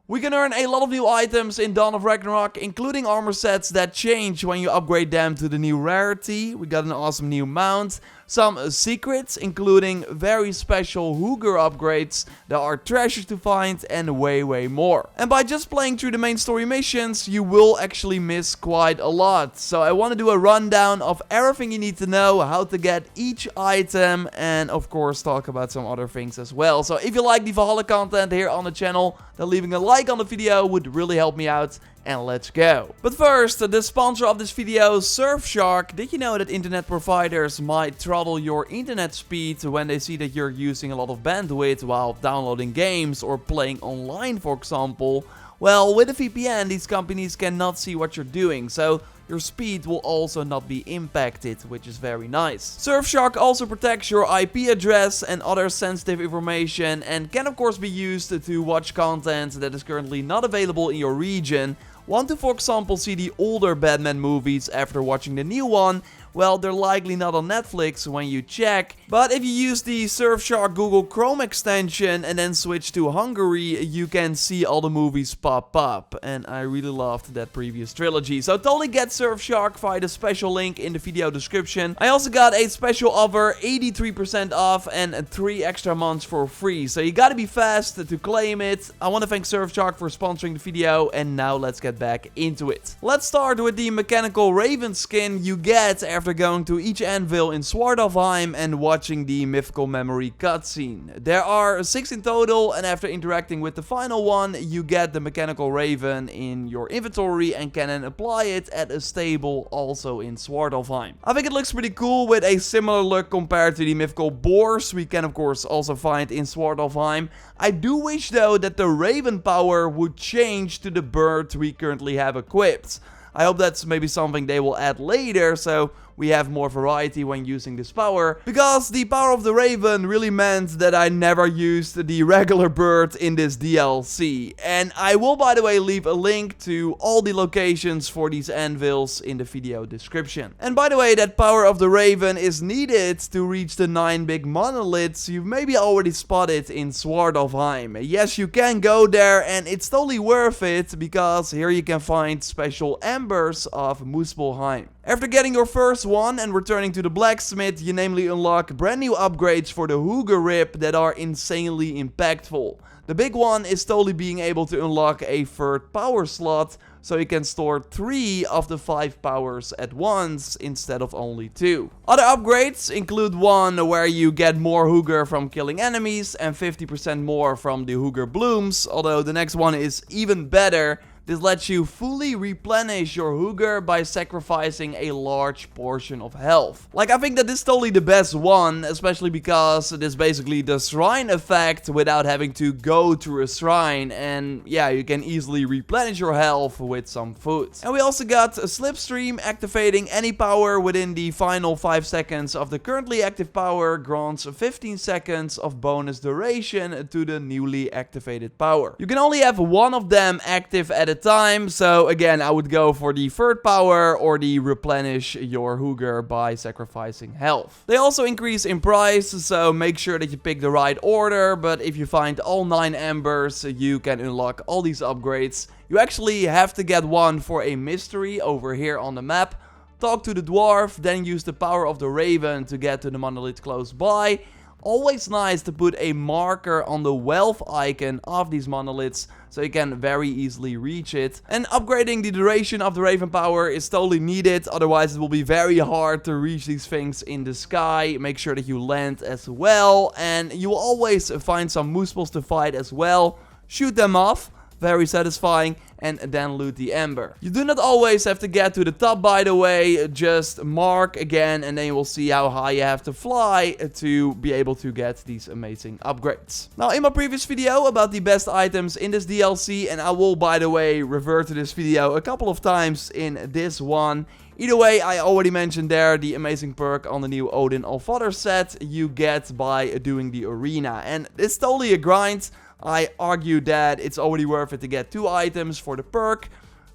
We can earn a lot of new items in Dawn of Ragnarok, including armor sets that change when you upgrade them to the new rarity. We got an awesome new mount, some secrets, including very special Hugr upgrades. There are treasures to find and way more. And by just playing through the main story missions, you will actually miss quite a lot. So I want to do a rundown of everything you need to know, how to get each item, and of course talk about some other things as well. So if you like the Valhalla content here on the channel, then leaving a like on the video would really help me out. And let's go. But first, the sponsor of this video, Surfshark. Did you know that internet providers might throttle your internet speed when they see that you're using a lot of bandwidth while downloading games or playing online, for example? Well, with a VPN, these companies cannot see what you're doing, so your speed will also not be impacted, which is very nice. Surfshark also protects your IP address and other sensitive information and can of course be used to watch content that is currently not available in your region. Want to, for example, see the older Batman movies after watching the new one? Well, they're likely not on Netflix when you check. But if you use the Surfshark Google Chrome extension and then switch to Hungary, you can see all the movies pop up. And I really loved that previous trilogy. So totally get Surfshark via the special link in the video description. I also got a special offer, 83% off and 3 extra months for free. So you gotta be fast to claim it. I want to thank Surfshark for sponsoring the video. And now let's get back into it. Let's start with the mechanical raven skin you get after going to each anvil in Svartalfheim and watching the mythical memory cutscene. There are 6 in total, and after interacting with the final one, you get the mechanical raven in your inventory and can then apply it at a stable also in Svartalfheim. I think it looks pretty cool with a similar look compared to the mythical boars we can of course also find in Svartalfheim. I do wish though that the raven power would change to the bird we currently have equipped. I hope that's maybe something they will add later, so we have more variety when using this power, because the power of the raven really meant that I never used the regular bird in this DLC. And I will, by the way, leave a link to all the locations for these anvils in the video description. And by the way, that power of the raven is needed to reach the 9 big monoliths you've maybe already spotted in Svartalfheim. Yes, you can go there and it's totally worth it, because here you can find special embers of Muspelheim. After getting your first one and returning to the blacksmith, you namely unlock brand new upgrades for the Hugr rib that are insanely impactful. The big one is totally being able to unlock a 3rd power slot, so you can store 3 of the 5 powers at once instead of only 2. Other upgrades include one where you get more Hugr from killing enemies and 50% more from the Hugr blooms, although the next one is even better. This lets you fully replenish your Hugr by sacrificing a large portion of health. Like, I think that this is totally the best one, especially because it is basically the shrine effect without having to go through a shrine. And yeah, you can easily replenish your health with some food. And we also got a slipstream, activating any power within the final 5 seconds of the currently active power grants 15 seconds of bonus duration to the newly activated power. You can only have one of them active at a time, so again I would go for the 3rd power or the replenish your Hugr by sacrificing health. They also increase in price, so make sure that you pick the right order, but if you find all 9 embers you can unlock all these upgrades. You actually have to get one for a mystery over here on the map. Talk to the dwarf, then use the power of the raven to get to the monolith close by. Always nice to put a marker on the wealth icon of these monoliths so you can very easily reach it. And upgrading the duration of the raven power is totally needed, otherwise it will be very hard to reach these things in the sky. Make sure that you land as well, and you will always find some Muspels to fight as well. Shoot them off. Very satisfying, and then loot the ember. You do not always have to get to the top, by the way. Just mark again and then you will see how high you have to fly to be able to get these amazing upgrades. Now, in my previous video about the best items in this DLC, and I will, by the way, revert to this video a couple of times in this one. Either way, I already mentioned there the amazing perk on the new Odin the All-Father Set you get by doing the arena. And it's totally a grind. I argue that it's already worth it to get 2 items for the perk.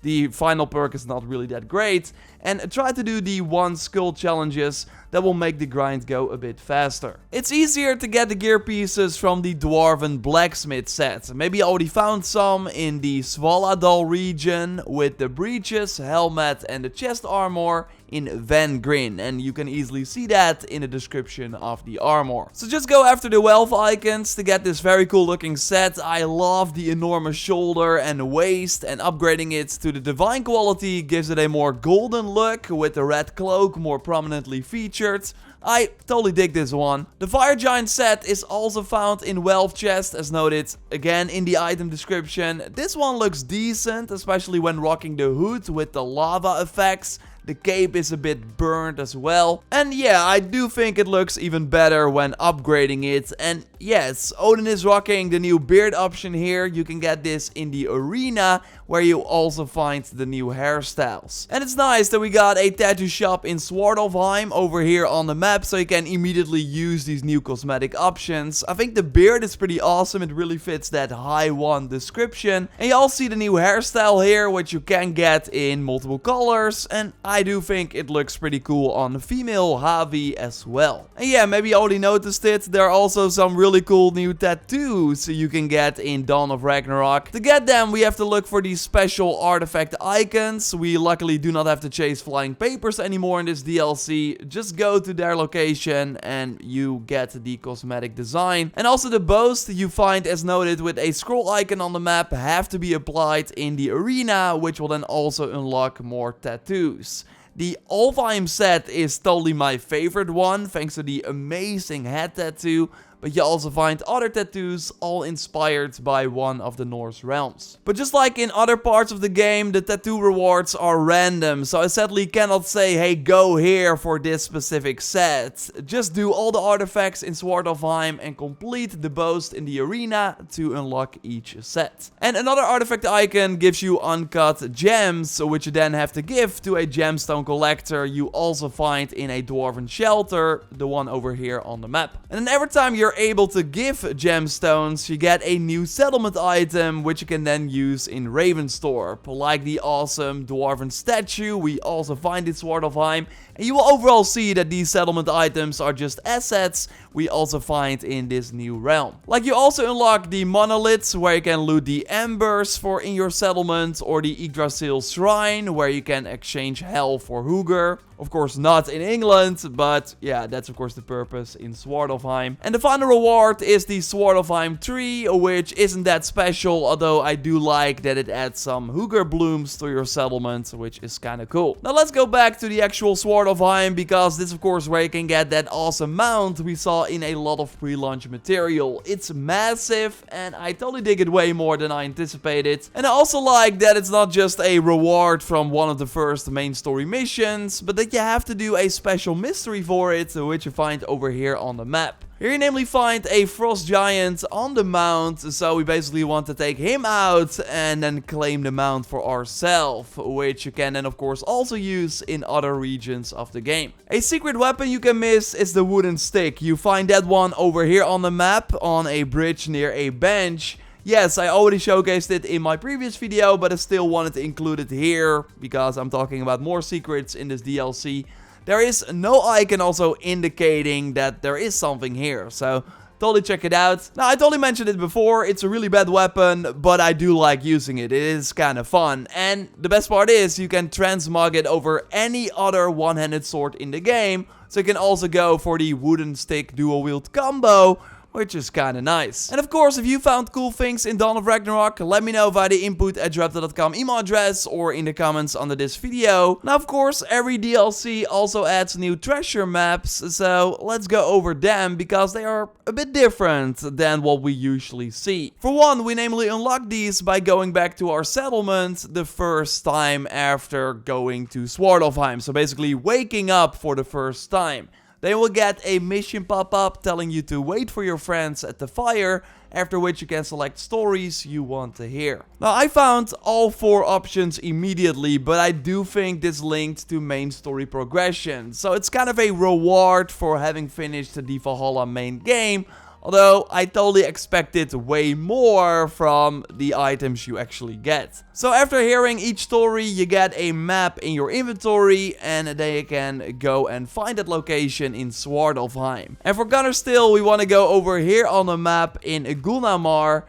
The final perk is not really that great. And try to do the 1 skull challenges that will make the grind go a bit faster. It's easier to get the gear pieces from the Dwarven Blacksmith Set. Maybe you already found some in the Svaladal region with the breeches, helmet and the chest armor in Van Grin, and you can easily see that in the description of the armor. So just go after the wealth icons to get this very cool looking set. I love the enormous shoulder and waist, and upgrading it to the divine quality gives it a more golden look with the red cloak more prominently featured. I totally dig this one. The Fire Giant set is also found in Wealth Chest, as noted again in the item description. This one looks decent, especially when rocking the hood with the lava effects. The cape is a bit burned as well. And yeah, I do think it looks even better when upgrading it. And yes, Odin is rocking the new beard option here. You can get this in the arena, where you also find the new hairstyles. And it's nice that we got a tattoo shop in Svartalfheim over here on the map, so you can immediately use these new cosmetic options. I think the beard is pretty awesome. It really fits that high one description. And you all see the new hairstyle here, which you can get in multiple colors. And I do think it looks pretty cool on the female Havi as well. And yeah, maybe you already noticed it. There are also some really cool new tattoos you can get in Dawn of Ragnarok. To get them, we have to look for these special artifact icons. We luckily do not have to chase flying papers anymore in this DLC. Just go to their location and you get the cosmetic design. And also the boast you find, as noted, with a scroll icon on the map have to be applied in the arena, which will then also unlock more tattoos. The Alfheim set is totally my favorite one, thanks to the amazing head tattoo. But you also find other tattoos, all inspired by one of the Norse realms. But just like in other parts of the game, the tattoo rewards are random. So I sadly cannot say, hey, go here for this specific set. Just do all the artifacts in Svartalfheim and complete the boast in the arena to unlock each set. And another artifact icon gives you uncut gems, which you then have to give to a gemstone collector you also find in a dwarven shelter, the one over here on the map. And then every time you're able to give gemstones, you get a new settlement item, which you can then use in Ravenstorp, like the awesome dwarven statue we also find in Svartalfheim. And you will overall see that these settlement items are just assets we also find in this new realm. Like you also unlock the monoliths, where you can loot the embers for in your settlement, or the Yggdrasil shrine, where you can exchange hell for Hugr. Of course not in England, but yeah, that's of course the purpose in Svartalfheim. And the final reward is the Svartalfheim tree, which isn't that special, although I do like that it adds some Hugr blooms to your settlement, which is kind of cool. Now let's go back to the actual Svartalfheim, because this is of course where you can get that awesome mount we saw in a lot of pre-launch material. It's massive, and I totally dig it way more than I anticipated. And I also like that it's not just a reward from one of the first main story missions, but that you have to do a special mystery for it, which you find over here on the map. Here you namely find a frost giant on the mount, so we basically want to take him out and then claim the mount for ourselves, which you can then of course also use in other regions of the game. A secret weapon you can miss is the wooden stick. You find that one over here on the map on a bridge near a bench. Yes, I already showcased it in my previous video, but I still wanted to include it here because I'm talking about more secrets in this DLC. There is no icon also indicating that there is something here, so totally check it out. Now, I totally mentioned it before, it's a really bad weapon, but I do like using it. It is kind of fun. And the best part is you can transmog it over any other one-handed sword in the game, so you can also go for the wooden stick dual wield combo, which is kinda nice. And of course, if you found cool things in Dawn of Ragnarok, let me know via the input@JorRaptor.com email address or in the comments under this video. Now, of course, every DLC also adds new treasure maps, so let's go over them because they are a bit different than what we usually see. For one, we namely unlock these by going back to our settlement the first time after going to Svartalfheim, so basically waking up for the first time. They will get a mission pop-up telling you to wait for your friends at the fire, after which you can select stories you want to hear. Now, I found all 4 options immediately, but I do think this linked to main story progression. So it's kind of a reward for having finished the Valhalla main game, Although I totally expected way more from the items you actually get. So after hearing each story, you get a map in your inventory, and then you can go and find that location in Svartalfheim. And for Gunner Still, we want to go over here on the map in Gulnamar.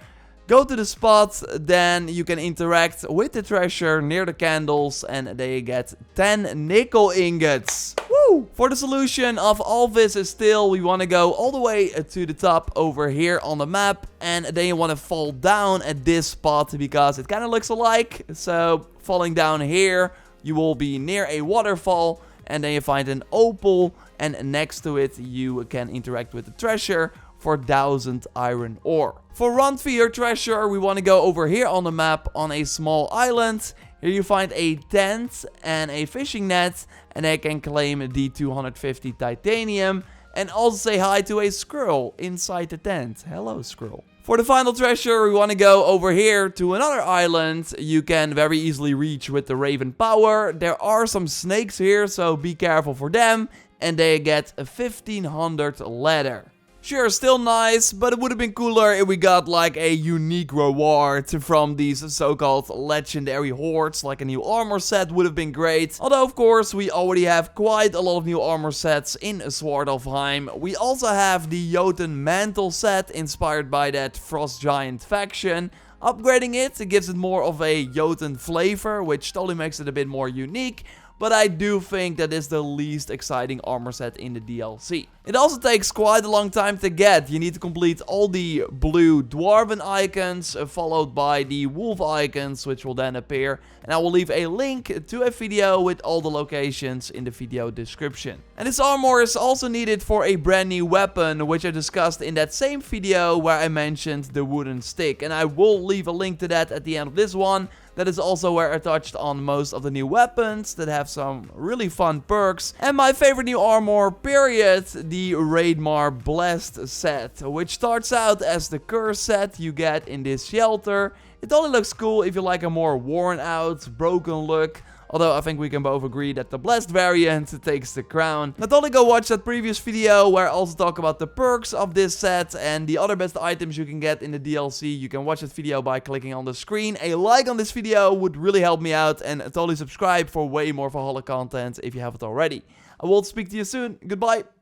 Go to the spot, then you can interact with the treasure near the candles, and they get 10 nickel ingots. Woo! For the solution of all this is still, we want to go all the way to the top over here on the map, and then you want to fall down at this spot because it kind of looks alike. So falling down here, you will be near a waterfall, and then you find an opal, and next to it you can interact with the treasure for 1000 iron ore. For run for your treasure, we want to go over here on the map on a small island. Here you find a tent and a fishing net, and they can claim the 250 titanium, and also say hi to a squirrel inside the tent. Hello, squirrel. For the final treasure, we want to go over here to another island you can very easily reach with the Raven Power. There are some snakes here, so be careful for them, and they get a 1500 leather. Sure, still nice, but it would have been cooler if we got like a unique reward from these so-called legendary Hoards, like a new armor set would have been great. Although, of course, we already have quite a lot of new armor sets in Svartalfheim. We also have the Jotun Mantle Set, inspired by that Frost Giant faction. Upgrading it gives it more of a Jotun flavor, which totally makes it a bit more unique. But I do think that is the least exciting armor set in the DLC. It also takes quite a long time to get. You need to complete all the blue dwarven icons, followed by the wolf icons, which will then appear. And I will leave a link to a video with all the locations in the video description. And this armor is also needed for a brand new weapon, which I discussed in that same video where I mentioned the wooden stick. And I will leave a link to that at the end of this one. That is also where I touched on most of the new weapons that have some really fun perks. And my favorite new armor, period, the Hreidmar Blessed Set, which starts out as the curse set you get in this shelter. It only looks cool if you like a more worn out, broken look. Although I think we can both agree that the Blessed variant takes the crown. Not only go watch that previous video where I also talk about the perks of this set and the other best items you can get in the DLC. You can watch that video by clicking on the screen. A like on this video would really help me out, and totally subscribe for way more Valhalla content if you haven't already. I will speak to you soon. Goodbye.